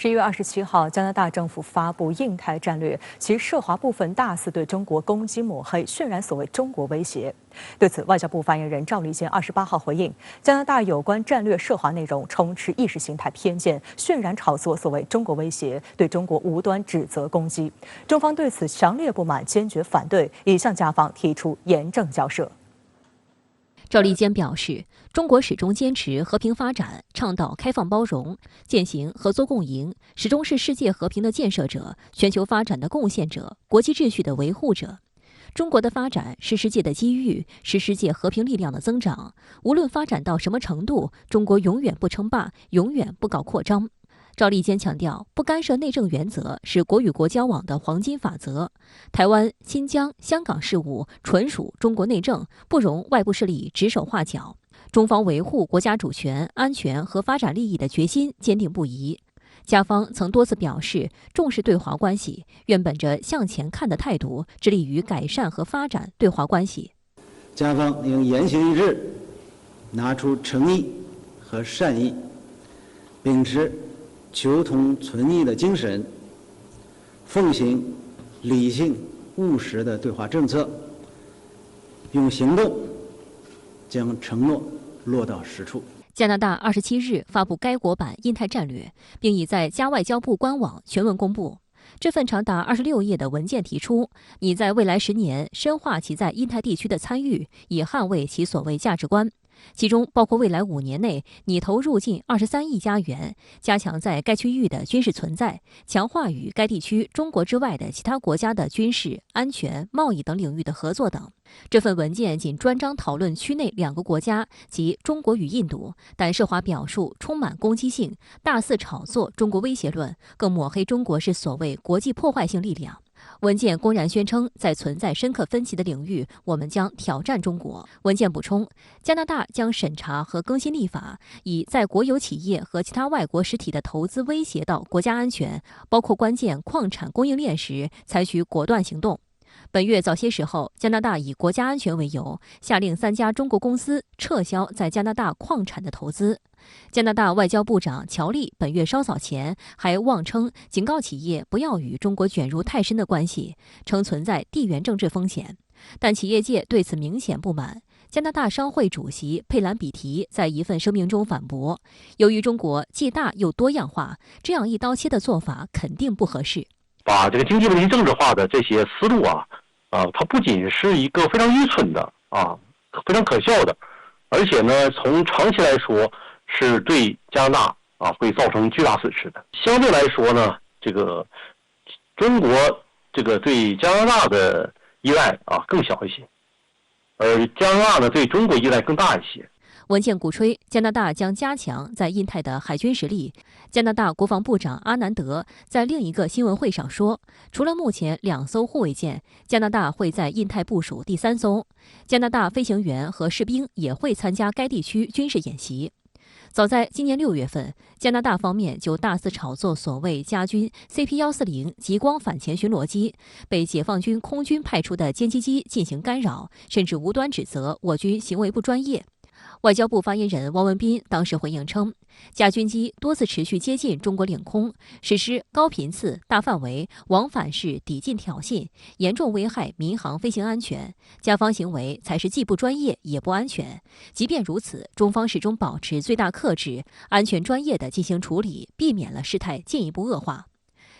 11月27号，加拿大政府发布印太战略，其涉华部分大肆对中国攻击抹黑，渲染所谓中国威胁。对此，外交部发言人赵立坚28号回应，加拿大有关战略涉华内容充斥意识形态偏见，渲染炒作所谓中国威胁，对中国无端指责攻击。中方对此强烈不满，坚决反对，已向加方提出严正交涉。赵立坚表示，中国始终坚持和平发展，倡导开放包容，践行合作共赢，始终是世界和平的建设者、全球发展的贡献者、国际秩序的维护者。中国的发展是世界的机遇，是世界和平力量的增长。无论发展到什么程度，中国永远不称霸，永远不搞扩张。赵立坚强调，不干涉内政原则是国与国交往的黄金法则。台湾、新疆、香港事务纯属中国内政，不容外部势力指手画脚。中方维护国家主权、安全和发展利益的决心坚定不移。加方曾多次表示重视对华关系，愿本着向前看的态度，致力于改善和发展对华关系。加方应言行一致，拿出诚意和善意，秉持求同存异的精神，奉行理性务实的对华政策，用行动将承诺落到实处。加拿大27日发布该国版印太战略，并已在加外交部官网全文公布。这份长达26页的文件提出，拟在未来10年深化其在印太地区的参与，以捍卫其所谓价值观。其中包括未来5年内拟投入近23亿加元，加强在该区域的军事存在，强化与该地区中国之外的其他国家的军事、安全、贸易等领域的合作等。这份文件仅专章讨论区内2个国家，即中国与印度，但涉华表述充满攻击性，大肆炒作中国威胁论，更抹黑中国是所谓国际破坏性力量。文件公然宣称，在存在深刻分歧的领域，我们将挑战中国。文件补充，加拿大将审查和更新立法，以在国有企业和其他外国实体的投资威胁到国家安全，包括关键矿产供应链时，采取果断行动。本月早些时候，加拿大以国家安全为由，下令3家中国公司撤销在加拿大矿产的投资。加拿大外交部长乔利本月稍早前还妄称警告企业不要与中国卷入太深的关系，称存在地缘政治风险。但企业界对此明显不满。加拿大商会主席佩兰比提在一份声明中反驳，由于中国既大又多样化，这样一刀切的做法肯定不合适。把这个经济问题政治化的这些思路它不仅是一个非常愚蠢的非常可笑的，而且呢，从长期来说是对加拿大会造成巨大损失的。相对来说呢，这个中国这个对加拿大的依赖更小一些，而加拿大呢对中国依赖更大一些。文件鼓吹加拿大将加强在印太的海军实力。加拿大国防部长阿南德在另一个新闻会上说，除了目前2艘护卫舰，加拿大会在印太部署第3艘。加拿大飞行员和士兵也会参加该地区军事演习。早在今年6月份，加拿大方面就大肆炒作所谓加军 CP-140极光反潜巡逻机被解放军空军派出的歼击机进行干扰，甚至无端指责我军行为不专业。外交部发言人汪文斌当时回应称，加军机多次持续接近中国领空，实施高频次、大范围、往返式抵近挑衅，严重危害民航飞行安全。加方行为才是既不专业也不安全。即便如此，中方始终保持最大克制，安全专业地进行处理，避免了事态进一步恶化。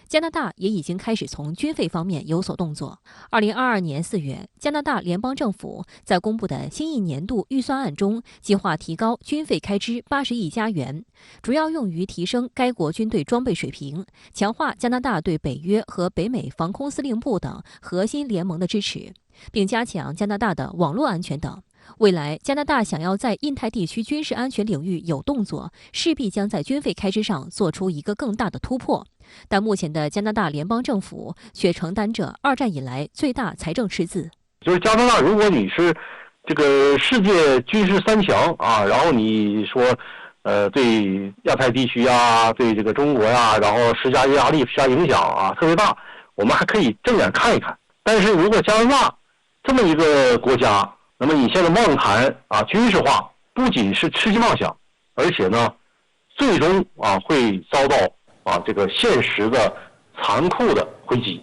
加拿大也已经开始从军费方面有所动作。2022年4月，加拿大联邦政府在公布的新一年度预算案中，计划提高军费开支80亿加元，主要用于提升该国军队装备水平，强化加拿大对北约和北美防空司令部等核心联盟的支持，并加强加拿大的网络安全等。未来，加拿大想要在印太地区军事安全领域有动作，势必将在军费开支上做出一个更大的突破。但目前的加拿大联邦政府却承担着2战以来最大财政赤字。就是加拿大，如果你是这个世界军事3强然后你说对亚太地区对这个中国然后施加压力、施加影响特别大，我们还可以正眼看一看。但是如果加拿大这么一个国家，那么你现在妄谈军事化，不仅是痴心妄想，而且呢，最终会遭到这个现实的残酷的回击。